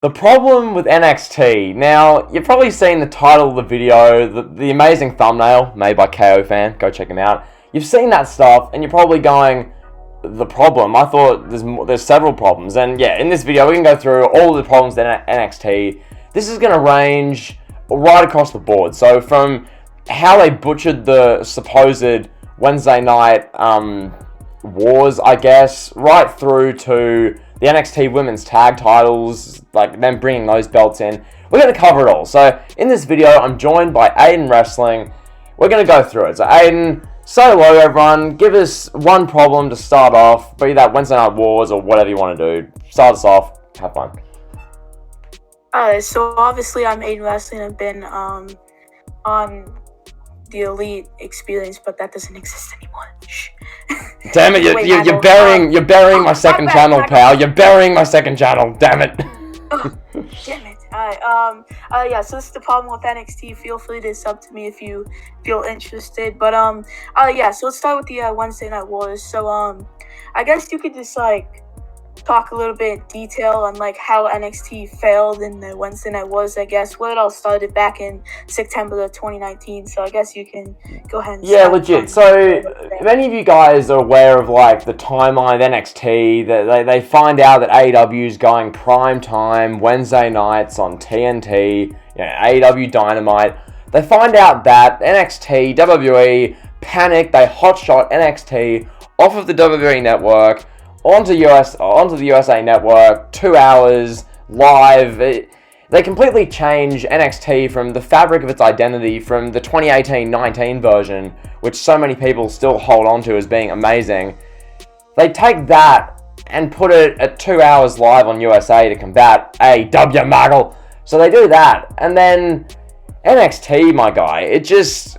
The problem with NXT, now, you've probably seen the title of the video, the amazing thumbnail made by KO Fan, go check him out. You've seen that stuff, and you're probably going, the problem? I thought there's several problems, and yeah, in this video, we can go through all of the problems in NXT. This is going to range right across the board, so from how they butchered the supposed Wednesday night wars, I guess, right through to the NXT women's tag titles, like them bringing those belts in. We're going to cover it all. So in this video, I'm joined by Aiden Wrestling. We're going to go through it. So Aiden, say hello everyone. Give us one problem to start off, be that Wednesday Night Wars or whatever you want to do. Start us off. Have fun. So obviously I'm Aiden Wrestling. I've been on the Elite experience, but that doesn't exist anymore. Shh. Damn it! You're burying my second channel, pal. You're burying my second channel. Damn it! Oh, damn it! Alright. Yeah. So this is the problem with NXT. Feel free to sub to me if you feel interested. But yeah. So let's start with the Wednesday Night Wars. So I guess you could just talk a little bit in detail on how NXT failed in the Wednesday Night Wars, I guess. Where it all started back in September of 2019. So I guess you can go ahead and legit. So if any of you guys are aware of the timeline of NXT, that they find out that AEW is going prime time Wednesday nights on TNT, AEW Dynamite. They find out that NXT, WWE panic, they hotshot NXT off of the WWE network onto the USA Network, 2 hours, live. They completely change NXT from the fabric of its identity from the 2018-19 version, which so many people still hold on to as being amazing. They take that and put it at 2 hours live on USA to combat AEW Maggle. So they do that, and then NXT, my guy, it just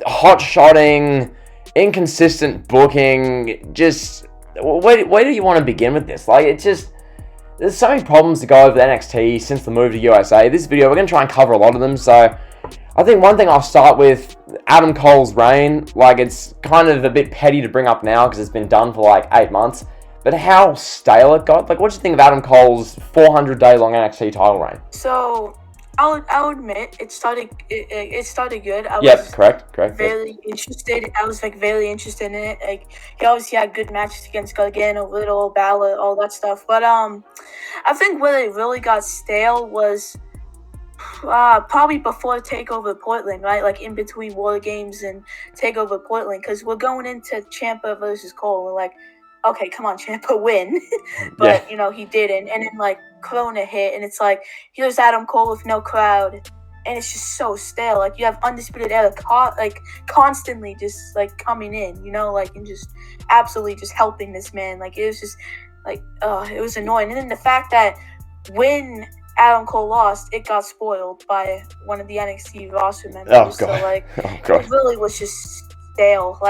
hot-shotting, inconsistent booking, just... Where do you want to begin with this? There's so many problems to go over with NXT since the move to USA. This video, we're going to try and cover a lot of them. So, I think one thing I'll start with, Adam Cole's reign. It's kind of a bit petty to bring up now because it's been done for 8 months. But how stale it got. What do you think of Adam Cole's 400-day-long NXT title reign? So, I'll admit it started good. Correct. Very interested. I was very interested in it. He obviously had good matches against Gargano, Riddle, Balor, all that stuff. But I think where it really got stale was probably before Takeover Portland, right? In between War Games and Takeover Portland, because we're going into Ciampa versus Cole. We're okay, come on, Ciampa, win. But, he didn't. And then, Corona hit, and it's here's Adam Cole with no crowd. And it's just so stale. You have Undisputed Era constantly just, coming in, and just absolutely just helping this man. It was just, it was annoying. And then the fact that when Adam Cole lost, it got spoiled by one of the NXT roster members. Oh, God. So, it really was just stale.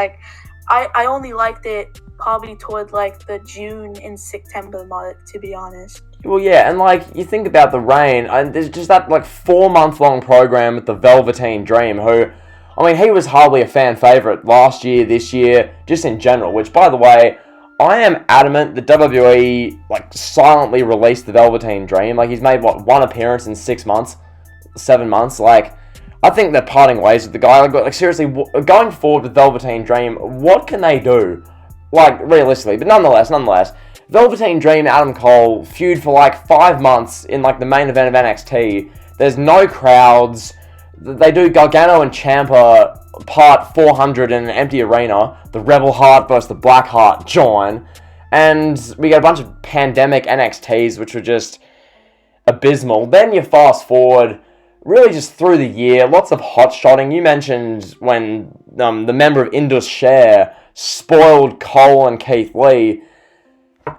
I only liked it probably toward the June and September mark, to be honest. Well, yeah, and you think about the reign, and there's just that 4-month-long program with the Velveteen Dream, who, he was hardly a fan favorite last year, this year, just in general. Which, by the way, I am adamant that WWE silently released the Velveteen Dream. He's made one appearance in 7 months. I think they're parting ways with the guy. Seriously, going forward with Velveteen Dream, what can they do? Realistically, but nonetheless, Velveteen Dream, Adam Cole feud for 5 months in the main event of NXT. There's no crowds. They do Gargano and Ciampa part 400 in an empty arena. The Rebel Heart versus the Black Heart join, and we get a bunch of pandemic NXTs which were just abysmal. Then you fast forward. Really just through the year, lots of hot-shotting. You mentioned when the member of Indus Share spoiled Cole and Keith Lee.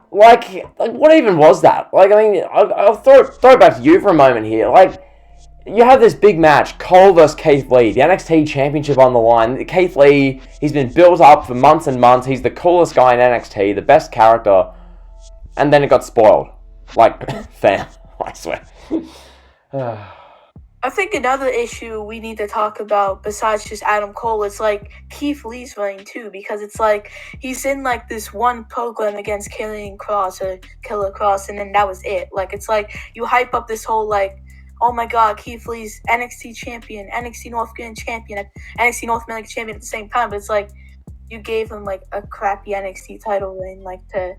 What even was that? I'll throw it back to you for a moment here. You have this big match, Cole versus Keith Lee, the NXT Championship on the line. Keith Lee, he's been built up for months and months. He's the coolest guy in NXT, the best character. And then it got spoiled. Fam, I swear. I think another issue we need to talk about besides just Adam Cole is like Keith Lee's reign too, because it's like he's in like this one program against Killer Cross, and then that was it. Like it's like you hype up this whole like, oh my god, Keith Lee's NXT champion, NXT North American champion, NXT North American champion at the same time, but it's like you gave him like a crappy NXT title reign like to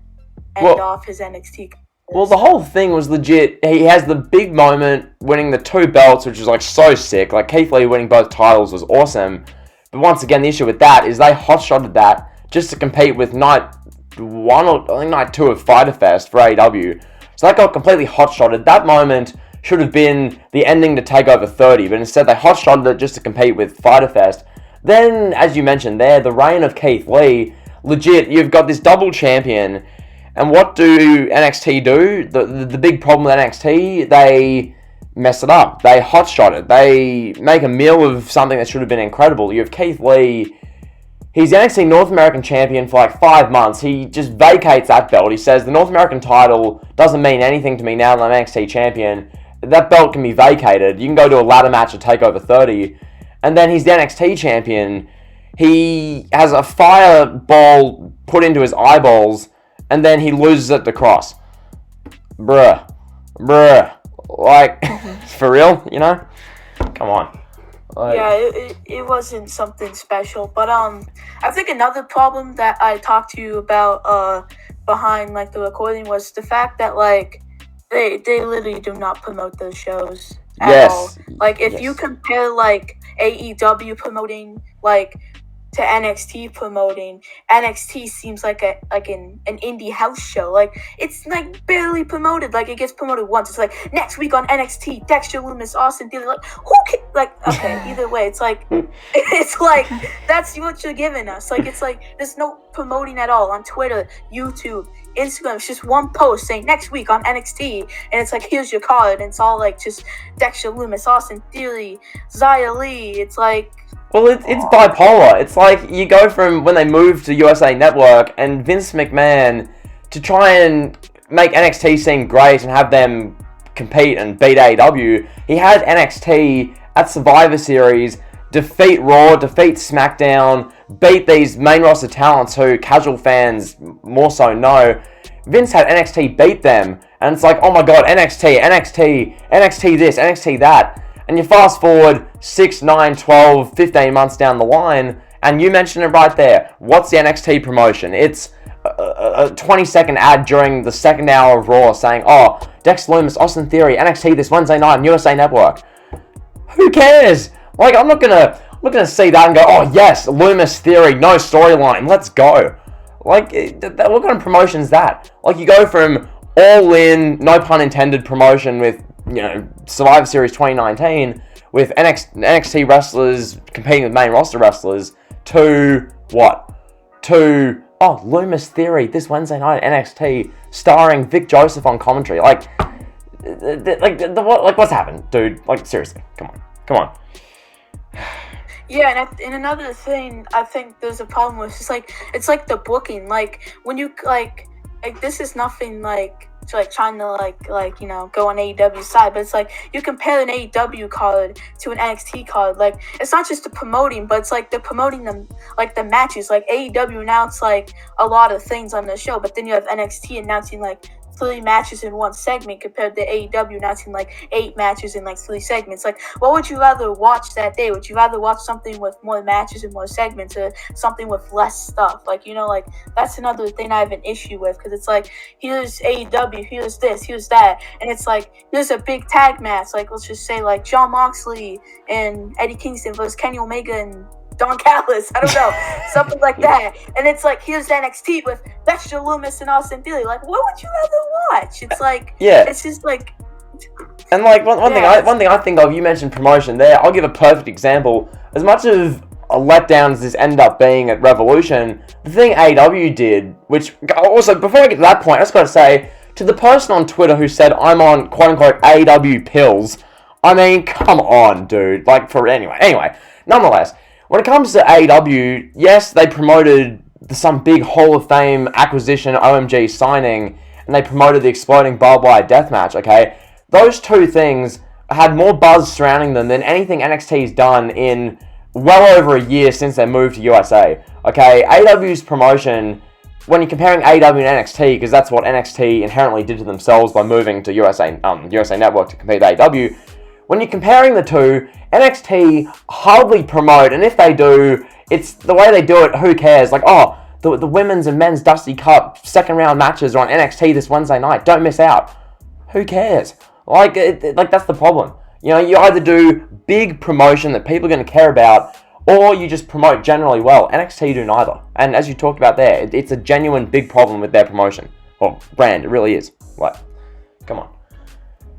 end off his NXT. Well, the whole thing was legit. He has the big moment winning the 2 belts, which is like so sick. Like Keith Lee winning both titles was awesome. But once again, the issue with that is they hotshotted that just to compete with night 1 or I think night 2 of Fyter Fest for AEW. So that got completely hotshotted. That moment should have been the ending to TakeOver 30, but instead they hotshotted it just to compete with Fyter Fest. Then, as you mentioned there, the reign of Keith Lee, legit, you've got this double champion. And what do NXT do? The big problem with NXT, they mess it up. They hotshot it. They make a meal of something that should have been incredible. You have Keith Lee. He's the NXT North American champion for like 5 months. He just vacates that belt. He says, the North American title doesn't mean anything to me now that I'm NXT champion. That belt can be vacated. You can go to a ladder match at TakeOver 30. And then he's the NXT champion. He has a fireball put into his eyeballs. And then he loses at the Cross. Bruh. Like, for real, you know? Come on. Like, yeah, it wasn't something special. But I think another problem that I talked to you about behind like the recording was the fact that like they literally do not promote those shows at all. Like if you compare like AEW promoting like to NXT promoting, NXT sees like an indie house show. Like it's like barely promoted. Like it gets promoted once. It's like next week on NXT, Dexter Lumis, Austin Theory. Like who can okay, either way, it's like that's what you're giving us. Like it's like there's no promoting at all on Twitter, YouTube, Instagram. It's just one post saying next week on NXT, and it's like here's your card, and it's all like just Dexter Lumis, Austin Theory, Xia Li. It's like. Well, it's bipolar. It's like you go from when they moved to USA Network and Vince McMahon to try and make NXT seem great and have them compete and beat AEW. He had NXT at Survivor Series defeat Raw, defeat SmackDown, beat these main roster talents who casual fans more so know. Vince had NXT beat them, and it's like, oh my god, NXT this, NXT that. And you fast forward 6, 9, 12, 15 months down the line, and you mentioned it right there. What's the NXT promotion? It's a 20-second ad during the second hour of Raw saying, oh, Dex Lumis, Austin Theory, NXT this Wednesday night on USA Network. Who cares? Like, I'm not gonna see that and go, oh yes, Lumis Theory, no storyline, let's go. Like, what kind of promotion is that? Like, you go from all-in, no pun intended, promotion with, you know, Survivor Series 2019 with NXT wrestlers competing with main roster wrestlers to what? To Lumis Theory this Wednesday night at NXT starring Vic Joseph on commentary. Like what's happened, dude? Like seriously, come on. Yeah, and another thing I think there's a problem with it's like the booking. Like when you like this is nothing like trying to you know go on AEW's side, but it's like you compare an AEW card to an NXT card. Like it's not just the promoting, but it's like they're promoting them like the matches. Like AEW announced like a lot of things on the show, but then you have NXT announcing like 3 matches in one segment compared to AEW announcing like 8 matches in like 3 segments. Like, what would you rather watch that day? Would you rather watch something with more matches and more segments, or something with less stuff? Like, you know, like that's another thing I have an issue with, because it's like here's AEW, here's this, here's that, and it's like here's a big tag match. Like let's just say like Jon Moxley and Eddie Kingston versus Kenny Omega and Don Callis, I don't know, something like that. And it's like, here's NXT with Dexter Lumis and Austin Theory. Like, what would you rather watch? It's like, it's just like. And like one thing I think of, you mentioned promotion there. I'll give a perfect example. As much of a letdown as this ended up being at Revolution, the thing AEW did, which also before I get to that point, I just got to say to the person on Twitter who said I'm on quote unquote AEW pills. I mean, come on, dude. Like anyway, nonetheless. When it comes to AEW, yes, they promoted some big Hall of Fame acquisition, OMG signing, and they promoted the exploding barbed wire deathmatch, okay? Those 2 things had more buzz surrounding them than anything NXT's done in well over a year since they moved to USA. Okay, AEW's promotion, when you're comparing AEW and NXT, because that's what NXT inherently did to themselves by moving to USA Network to compete with AEW, when you're comparing the two, NXT hardly promote, and if they do, it's the way they do it, who cares? Like, oh, the women's and men's Dusty Cup second round matches are on NXT this Wednesday night, don't miss out. Who cares? Like that's the problem. You know, you either do big promotion that people are going to care about, or you just promote generally well. NXT do neither. And as you talked about there, it's a genuine big problem with their promotion. Or brand, it really is. Like, come on.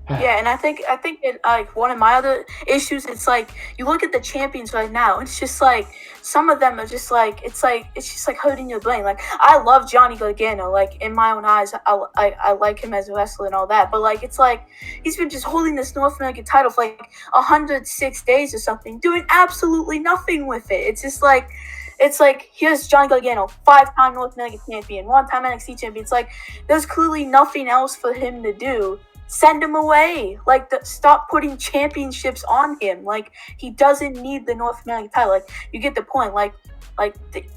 Yeah, and I think it, like, one of my other issues, it's like you look at the champions right now, it's just like some of them are just like it's just like hurting your brain. Like, I love Johnny Gargano, like, in my own eyes, I like him as a wrestler and all that, but like it's like he's been just holding this North American title for like 106 days or something, doing absolutely nothing with it. It's like, here's Johnny Gargano, 5-time North American champion, 1-time NXT champion. It's like, there's clearly nothing else for him to do. Send him away. Like, stop putting championships on him. Like, he doesn't need the North American title. Like, you get the point. Like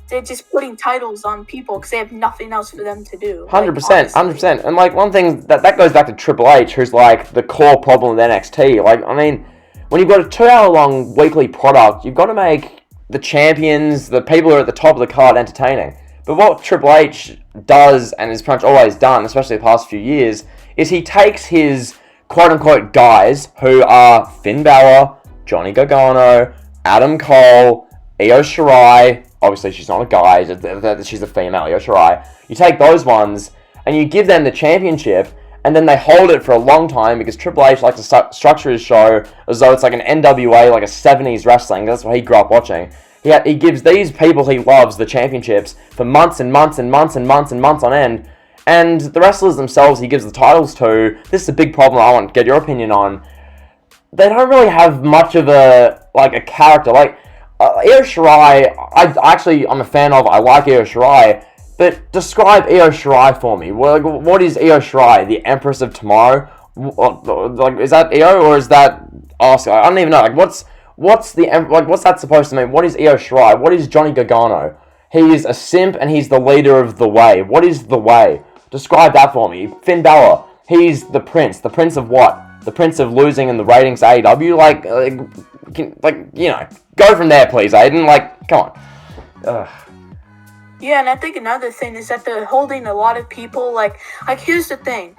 they're just putting titles on people because they have nothing else for them to do. 100%, 100%. And, like, one thing, that goes back to Triple H, who's, like, the core problem with NXT. Like, I mean, when you've got a 2-hour-long weekly product, you've got to make the champions, the people who are at the top of the card, entertaining. But what Triple H does, and has pretty much always done, especially the past few years, is he takes his quote-unquote guys, who are Finn Balor, Johnny Gargano, Adam Cole, Io Shirai. Obviously, she's not a guy, she's a female, Io Shirai. You take those ones, and you give them the championship, and then they hold it for a long time, because Triple H likes to structure his show as though it's like an NWA, like a 70s wrestling. That's what he grew up watching. He gives these people he loves the championships for months and months and months and months and months on end, and the wrestlers themselves he gives the titles to. This is a big problem I want to get your opinion on. They don't really have much of a character. Like, Io Shirai, I'm a fan of. I like Io Shirai, but describe Io Shirai for me. Well, like, what is Io Shirai? The Empress of Tomorrow? Like, is that Io or is that Asuka? I don't even know. Like, what's that supposed to mean? What is Io Shirai? What is Johnny Gargano? He's a simp and he's the leader of the Way. What is the Way? Describe that for me. Finn Balor, he's the prince. The prince of what? The prince of losing in the ratings to AEW? Go from there, please, Aiden. Like, come on. Ugh. Yeah, and I think another thing is that they're holding a lot of people, like here's the thing.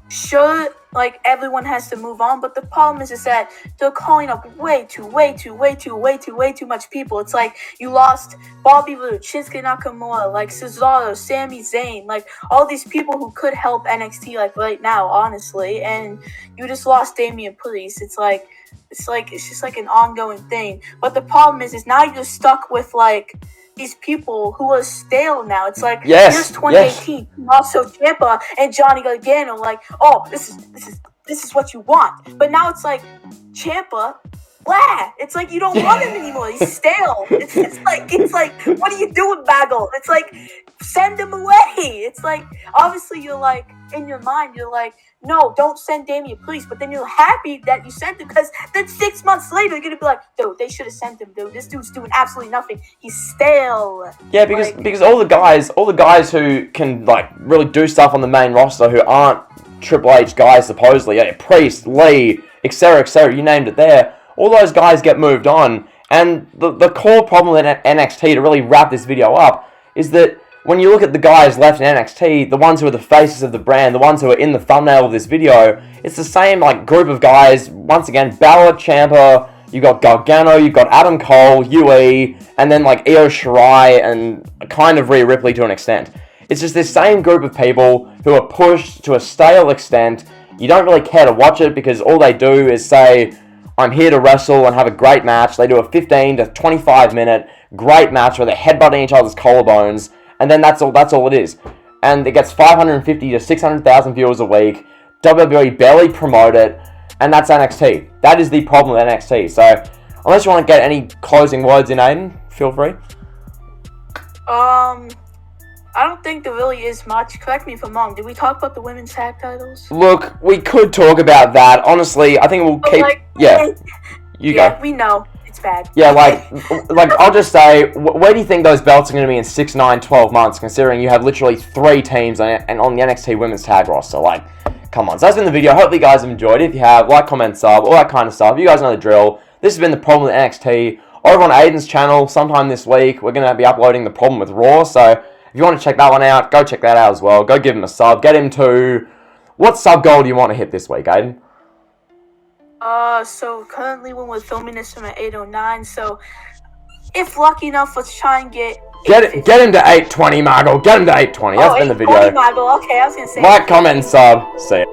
Sure, like, everyone has to move on, but the problem is that they're calling up way too much people. It's like, you lost Bobby Roode, Shinsuke Nakamura, like, Cesaro, Sami Zayn, like, all these people who could help NXT, like, right now, honestly, and you just lost Damian Priest. It's just like an ongoing thing. But the problem is now you're stuck with, like, these people who are stale now. It's like, here's 2018, also Ciampa and Johnny Gargano, like, oh, this is what you want. But now it's like, Ciampa, blah. It's like, you don't want him anymore. He's stale. It's like, what are you doing, Bagel? It's like, send him away. It's like, obviously you're like, in your mind, you're like, no, don't send Damian Priest, but then you're happy that you sent him, because then 6 months later, you're going to be like, dude, they should have sent him, dude. This dude's doing absolutely nothing. He's stale. Yeah, because all the guys who can, like, really do stuff on the main roster who aren't Triple H guys, supposedly, Priest, Lee, etc., you named it there, all those guys get moved on, and the core problem with NXT, to really wrap this video up, is that when you look at the guys left in NXT, the ones who are the faces of the brand, the ones who are in the thumbnail of this video, it's the same, like, group of guys. Once again, Balor, Ciampa, you got Gargano, you got Adam Cole, UE, and then, like, Io Shirai and kind of Rhea Ripley to an extent. It's just this same group of people who are pushed to a stale extent. You don't really care to watch it because all they do is say, I'm here to wrestle and have a great match. They do a 15 to 25 minute great match where they're headbutting each other's collarbones, and then that's all it is. And it gets 550 to 600,000 viewers a week. WWE barely promote it, and that's NXT. That is the problem with NXT. So, unless you want to get any closing words in, Aiden, feel free. I don't think there really is much. Correct me if I'm wrong. Did we talk about the women's tag titles? Look, we could talk about that. Honestly, I think we'll But, keep. like, Yeah, you yeah, go. we know it's bad. Yeah, like I'll just say, where do you think those belts are going to be in 6, 9, 12 months, considering you have literally 3 teams on the NXT Women's Tag roster? Like, come on. So that's been the video. Hopefully you guys have enjoyed it. If you have, like, comment, sub, all that kind of stuff. You guys know the drill. This has been The Problem with NXT. Over on Aiden's channel, sometime this week, we're going to be uploading The Problem with Raw. So if you want to check that one out, go check that out as well. Go give him a sub. Get him to... What sub goal do you want to hit this week, Aiden? So currently when we're filming this, I'm at 809. So if lucky enough, let's try and get him to 820, Margot. Get him to 820. That's been the video. 820, Margot. Okay, I was gonna say. Like, comment, and sub. See ya.